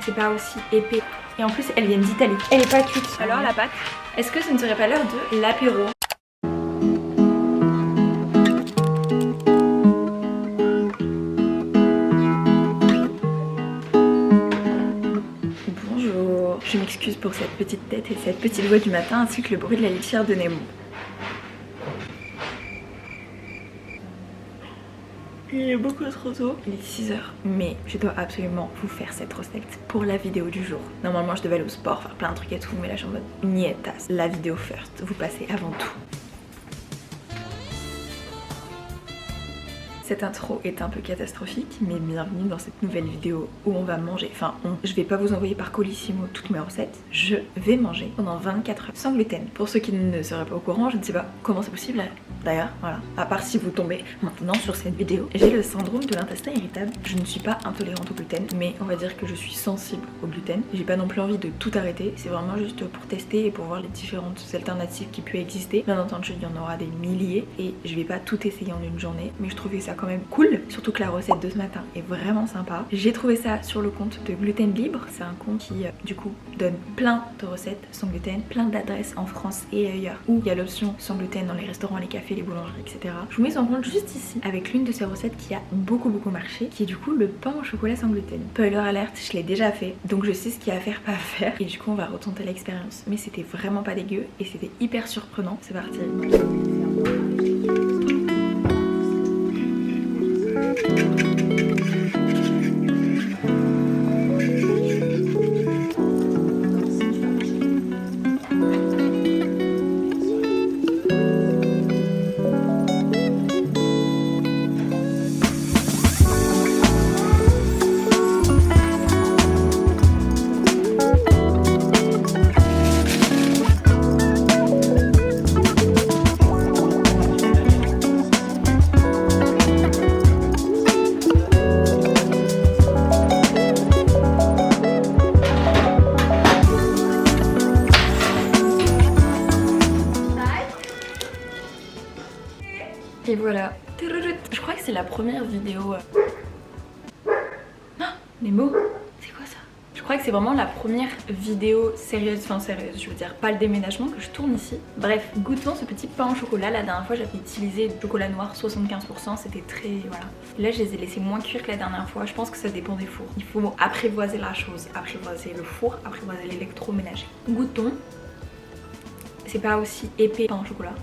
c'est pas aussi épais. Et en plus, elles viennent d'Italie. Elle est pas cuite. Alors la pâte, est-ce que ce ne serait pas l'heure de l'apéro? Bonjour, je m'excuse pour cette petite tête et cette petite voix du matin ainsi que le bruit de la litière de Nemo. Il est beaucoup trop tôt. Il est 6 h. Mais je dois absolument vous faire cette recette pour la vidéo du jour. Normalement je devais aller au sport, faire plein de trucs et tout, mais là je suis en mode nietas. La vidéo first, vous passez avant tout. Cette intro est un peu catastrophique, mais bienvenue dans cette nouvelle vidéo où on va manger. Enfin, je vais pas vous envoyer par Colissimo toutes mes recettes. Je vais manger pendant 24 heures sans gluten. Pour ceux qui ne seraient pas au courant, je ne sais pas comment c'est possible. D'ailleurs, voilà. À part si vous tombez maintenant sur cette vidéo, j'ai le syndrome de l'intestin irritable. Je ne suis pas intolérante au gluten, mais on va dire que je suis sensible au gluten. J'ai pas non plus envie de tout arrêter. C'est vraiment juste pour tester et pour voir les différentes alternatives qui peuvent exister. Bien entendu, il y en aura des milliers et je vais pas tout essayer en une journée, mais je trouvais ça quand même cool, surtout que la recette de ce matin est vraiment sympa. J'ai trouvé ça sur le compte de Gluten Libre, c'est un compte qui du coup donne plein de recettes sans gluten, plein d'adresses en France et ailleurs où il y a l'option sans gluten dans les restaurants, les cafés, les boulangeries, etc. Je vous mets son compte juste ici avec l'une de ces recettes qui a beaucoup marché, qui est du coup le pain au chocolat sans gluten. Spoiler alerte, je l'ai déjà fait, donc je sais ce qu'il y a à faire, pas à faire, et du coup on va retenter l'expérience. Mais c'était vraiment pas dégueu et c'était hyper surprenant. C'est parti. Et voilà. Je crois que c'est la première vidéo... Ah, Nemo, c'est quoi ça? Je crois que c'est vraiment la première vidéo sérieuse, enfin sérieuse, je veux dire pas le déménagement que je tourne ici. Bref, goûtons ce petit pain au chocolat. La dernière fois j'avais utilisé du chocolat noir 75%, c'était très... voilà. Là je les ai laissés moins cuire que la dernière fois, je pense que ça dépend des fours. Il faut apprivoiser la chose, apprivoiser le four, apprivoiser l'électroménager. Goûtons. C'est pas aussi épais pain au chocolat.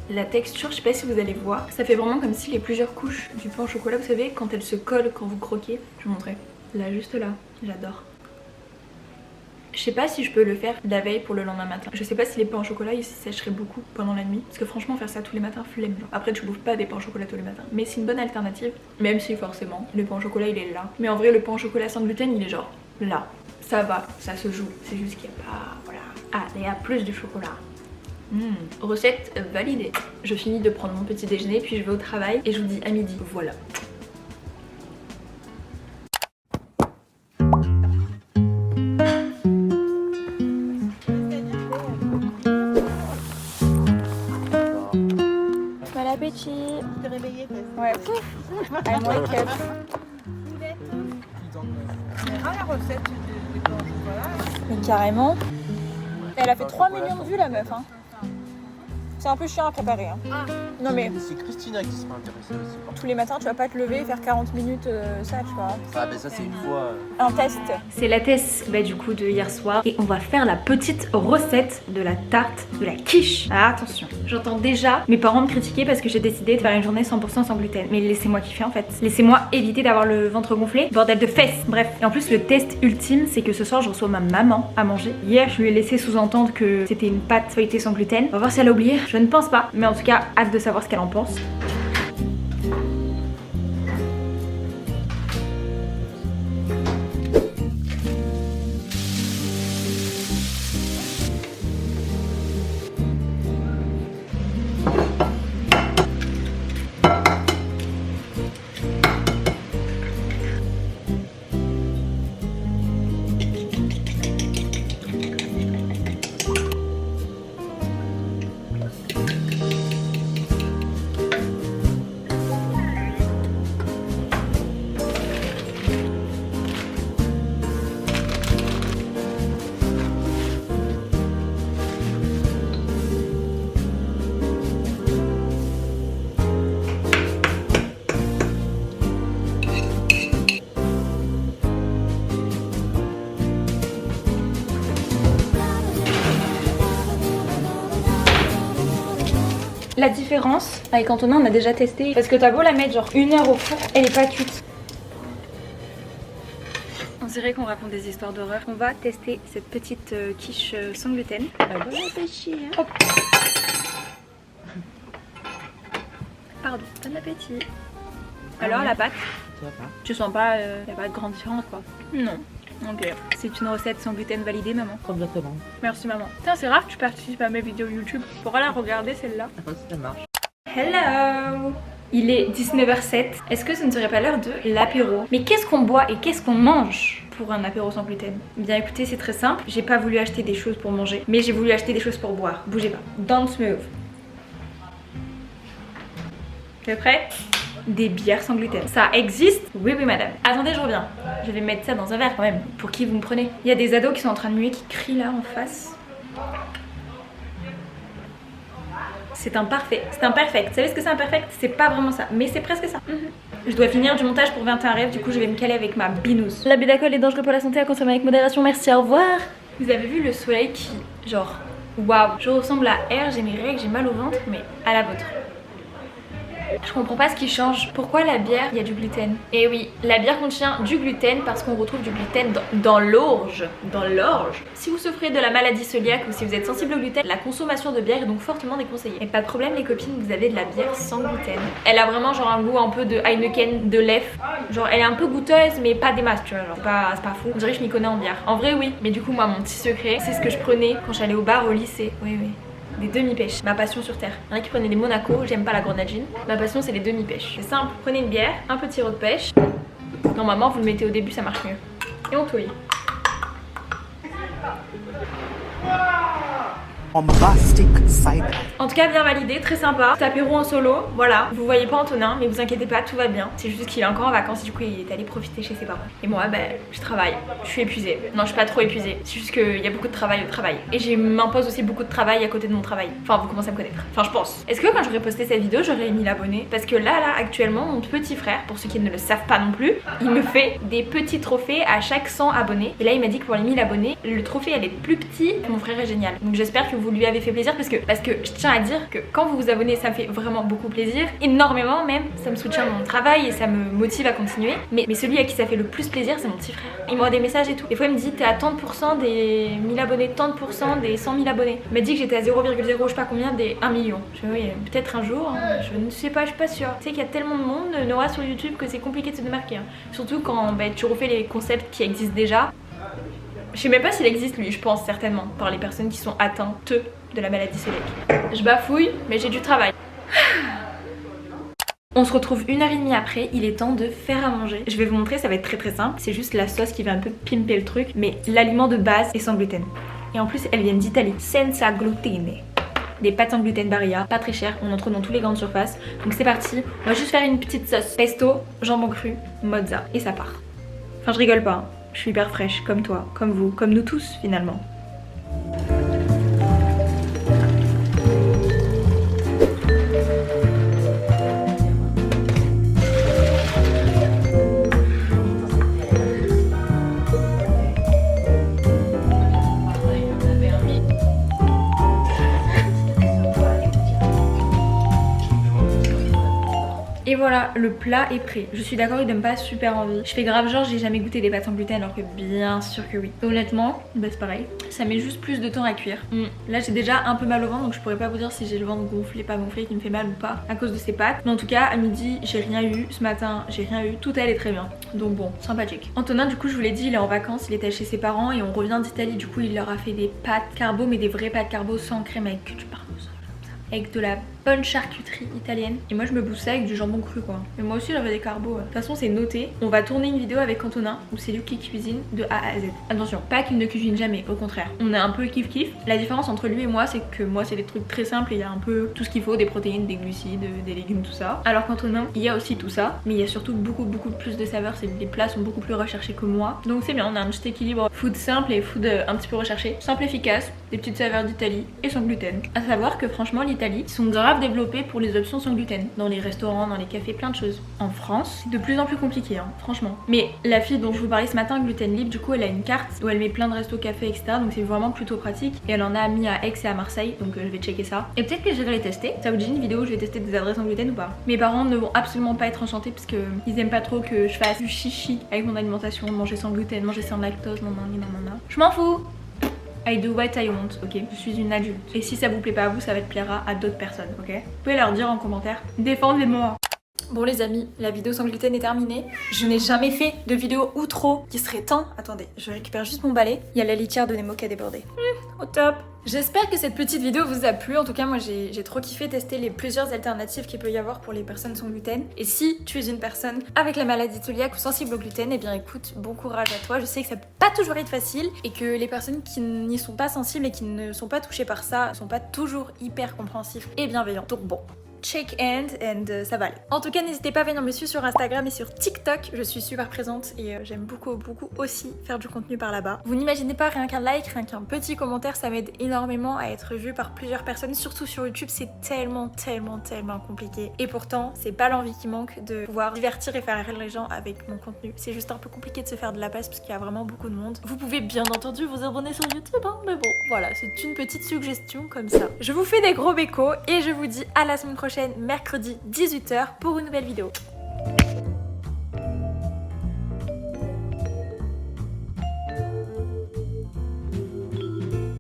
La texture, je sais pas si vous allez voir, ça fait vraiment comme si les plusieurs couches du pain au chocolat, vous savez, quand elles se collent quand vous croquez. Je vais vous montrer. Là, juste là, j'adore. Je sais pas si je peux le faire la veille pour le lendemain matin. Je sais pas si les pains au chocolat ils sécheraient beaucoup pendant la nuit. Parce que franchement faire ça tous les matins, flemme. Après tu bouffes pas des pains au chocolat tous les matins. Mais c'est une bonne alternative. Même si forcément le pain au chocolat il est là. Mais en vrai le pain au chocolat sans gluten il est genre là. Ça va, ça se joue. C'est juste qu'il n'y a pas... voilà. Ah, il y a plus du chocolat. Recette validée. Je finis de prendre mon petit déjeuner puis je vais au travail et je vous dis à midi. Voilà. Bon appétit. T'es réveillée? Ouais. I'm wake up. La recette de pain au chocolat. Mais carrément. Elle a fait 3 millions de vues la meuf hein. C'est un peu chiant à préparer hein. Ah. Non mais c'est Christina qui sera intéressée aussi. tous les matins tu vas pas te lever et faire 40 minutes ça tu vois. Ah ben ça c'est une fois. Un test. C'est la test du coup de hier soir et on va faire la petite recette de la tarte de la quiche. Ah, attention, j'entends déjà mes parents me critiquer parce que j'ai décidé de faire une journée 100% sans gluten. Mais laissez-moi kiffer en fait. Laissez-moi éviter d'avoir le ventre gonflé. Bordel de fesses. Bref. Et en plus le test ultime c'est que ce soir je reçois ma maman à manger. Hier je lui ai laissé sous-entendre que c'était une pâte feuilletée sans gluten. On va voir si elle a oublié. Je ne pense pas. Mais en tout cas hâte de savoir ce qu'elle en pense. La différence avec Antonin, on a déjà testé. Parce que t'as beau la mettre genre 1 heure au four, elle est pas cuite. On dirait qu'on raconte des histoires d'horreur. On va tester cette petite quiche sans gluten. Bon appétit, hein. Hop. Pardon, bon appétit. Alors la pâte, Ça va pas. tu sens pas, y a pas de grande différence quoi? Non. Ok, c'est une recette sans gluten validée maman. Complètement. Merci maman. Putain c'est rare que tu participes à mes vidéos YouTube. Pourra la regarder celle-là. Ça marche. Hello. Il est 19h07. Est-ce que ce ne serait pas l'heure de l'apéro? Mais qu'est-ce qu'on boit et qu'est-ce qu'on mange pour un apéro sans gluten? Bien écoutez, c'est très simple. J'ai pas voulu acheter des choses pour manger, mais j'ai voulu acheter des choses pour boire. Bougez pas. Don't move. T'es prêt? Des bières sans gluten. Ça existe? Oui, oui, madame. Attendez, je reviens. Je vais mettre ça dans un verre quand même. Pour qui vous me prenez? Il y a des ados qui sont en train de muer, qui crient là en face. C'est un parfait. C'est un perfect. Vous savez ce que c'est un perfect? C'est pas vraiment ça, mais c'est presque ça. Je dois finir du montage pour 21 rêves, du coup je vais me caler avec ma binouze. L'abus d'alcool est dangereux pour la santé, à consommer avec modération. Merci, au revoir. Vous avez vu le soleil qui, genre, waouh. Je ressemble à R, j'ai mes règles, j'ai mal au ventre, mais à la vôtre. Je comprends pas ce qui change. Pourquoi la bière, il y a du gluten? Et oui, la bière contient du gluten parce qu'on retrouve du gluten dans l'orge. Dans l'orge. Si vous souffrez de la maladie cœliaque ou si vous êtes sensible au gluten, la consommation de bière est donc fortement déconseillée. Et pas de problème les copines, vous avez de la bière sans gluten. Elle a vraiment genre un goût un peu de Heineken, de lait. Genre elle est un peu goûteuse mais pas des masses, tu vois. Genre c'est pas fou. On dirait que je m'y connais en bière. En vrai oui, mais du coup moi mon petit secret, c'est ce que je prenais quand j'allais au bar au lycée. Oui oui. Des demi-pêches, ma passion sur terre. Il y en a qui prenaient des Monaco, j'aime pas la grenadine. Ma passion c'est les demi-pêches. C'est simple, prenez une bière, un petit sirop de pêche. Normalement vous le mettez au début, ça marche mieux. Et on touille. Bombastic side. En tout cas bien validé, très sympa. Cet apéro en solo, voilà. Vous voyez pas Antonin, mais vous inquiétez pas, tout va bien. C'est juste qu'il est encore en vacances, du coup il est allé profiter chez ses parents. Et moi je travaille, je suis épuisée. Non je suis pas trop épuisée, c'est juste qu'il y a beaucoup de travail au travail. Et je m'impose aussi beaucoup de travail à côté de mon travail. Enfin vous commencez à me connaître, enfin je pense. Est-ce que quand j'aurais posté cette vidéo j'aurais mis l'abonné? Parce que là actuellement mon petit frère, pour ceux qui ne le savent pas non plus, il me fait des petits trophées à chaque 100 abonnés. Et là il m'a dit que pour les 1000 abonnés, le trophée allait être plus petit. Mon frère est génial. Donc j'espère que vous lui avez fait plaisir parce que je tiens à dire que quand vous vous abonnez ça me fait vraiment beaucoup plaisir, énormément même, ça me soutient dans mon travail et ça me motive à continuer, mais celui à qui ça fait le plus plaisir c'est mon petit frère. Il m'envoie des messages et tout, des fois il me dit t'es à 30% des 1000 abonnés, 30% des 100 000 abonnés. Il m'a dit que j'étais à 0,0 je sais pas combien des 1 million. Je me dis oui, peut-être un jour, hein, je ne sais pas, je suis pas sûre. Tu sais qu'il y a tellement de monde Nora sur YouTube que c'est compliqué de se démarquer, hein. Surtout quand tu refais les concepts qui existent déjà. Je sais même pas s'il existe lui, je pense certainement, par les personnes qui sont atteintes de la maladie cœliaque. Je bafouille, mais j'ai du travail. On se retrouve 1h30 après, il est temps de faire à manger. Je vais vous montrer, ça va être très très simple. C'est juste la sauce qui va un peu pimper le truc, mais l'aliment de base est sans gluten. Et en plus, elles viennent d'Italie. Senza glutine. Des pâtes sans gluten Barilla, pas très cher, on en trouve dans toutes les grandes surfaces. Donc c'est parti, on va juste faire une petite sauce. Pesto, jambon cru, mozza, et ça part. Enfin je rigole pas, hein. Je suis hyper fraîche, comme toi, comme vous, comme nous tous finalement. Et voilà, le plat est prêt. Je suis d'accord, il donne pas super envie. Je fais grave genre j'ai jamais goûté des pâtes sans gluten alors que bien sûr que oui. Honnêtement, bah c'est pareil. Ça met juste plus de temps à cuire. Là j'ai déjà un peu mal au ventre donc je pourrais pas vous dire si j'ai le ventre gonflé, pas gonflé, qui me fait mal ou pas à cause de ces pâtes. Mais en tout cas à midi j'ai rien eu, ce matin j'ai rien eu, tout allait très bien. Donc bon, sympathique. Antonin du coup je vous l'ai dit il est en vacances, il était chez ses parents et on revient d'Italie. Du coup il leur a fait des pâtes carbo mais des vraies pâtes carbo sans crème avec que du parmesan. Avec de la bonne charcuterie italienne. Et moi je me bousse ça avec du jambon cru quoi. Et moi aussi j'avais des carbos. De toute façon c'est noté. On va tourner une vidéo avec Antonin où c'est lui qui cuisine de A à Z. Attention, pas qu'il ne cuisine jamais, au contraire. On est un peu kiff kiff. La différence entre lui et moi c'est que moi c'est des trucs très simples et il y a un peu tout ce qu'il faut, des protéines, des glucides, des légumes, tout ça. Alors qu'Antonin il y a aussi tout ça, mais il y a surtout beaucoup plus de saveurs. Les plats sont beaucoup plus recherchés que moi. Donc c'est bien, on a un petit équilibre food simple et food un petit peu recherché. Simple, efficace, des petites saveurs d'Italie et sans gluten. À savoir que franchement l'Italie, ils sont grave grave développé pour les options sans gluten. Dans les restaurants, dans les cafés, plein de choses. En France, c'est de plus en plus compliqué, hein, franchement. Mais la fille dont je vous parlais ce matin, gluten libre, du coup elle a une carte où elle met plein de restos, cafés, etc. Donc c'est vraiment plutôt pratique. Et elle en a mis à Aix et à Marseille, donc je vais checker ça. Et peut-être que j'irai les tester. Ça vous dit une vidéo où je vais tester des adresses en gluten ou pas? Mes parents ne vont absolument pas être enchantés parce que ils aiment pas trop que je fasse du chichi avec mon alimentation, manger sans gluten, manger sans lactose, non. Je m'en fous. I do what I want, ok? Je suis une adulte. Et si ça vous plaît pas à vous, ça va te plaira à d'autres personnes, ok? Vous pouvez leur dire en commentaire, défendez-moi. Bon les amis, la vidéo sans gluten est terminée. Je n'ai jamais fait de vidéo outro qui serait temps. Attendez, je récupère juste mon balai. Il y a la litière de Nemo qui a débordé. Au top. J'espère que cette petite vidéo vous a plu. En tout cas, moi j'ai trop kiffé tester les plusieurs alternatives qu'il peut y avoir pour les personnes sans gluten. Et si tu es une personne avec la maladie cœliaque ou sensible au gluten, eh bien écoute, bon courage à toi. Je sais que ça peut pas toujours être facile et que les personnes qui n'y sont pas sensibles et qui ne sont pas touchées par ça ne sont pas toujours hyper compréhensifs et bienveillants. Donc bon. Shake hand and ça va aller. En tout cas, n'hésitez pas à venir me suivre sur Instagram et sur TikTok. Je suis super présente et j'aime beaucoup aussi faire du contenu par là-bas. Vous n'imaginez pas, rien qu'un like, rien qu'un petit commentaire, ça m'aide énormément à être vu par plusieurs personnes. Surtout sur YouTube, c'est tellement compliqué. Et pourtant, c'est pas l'envie qui manque de pouvoir divertir et faire rire les gens avec mon contenu. C'est juste un peu compliqué de se faire de la place parce qu'il y a vraiment beaucoup de monde. Vous pouvez bien entendu vous abonner sur YouTube, hein, mais bon, voilà, c'est une petite suggestion comme ça. Je vous fais des gros bécos et je vous dis à la semaine prochaine, mercredi 18h pour une nouvelle vidéo.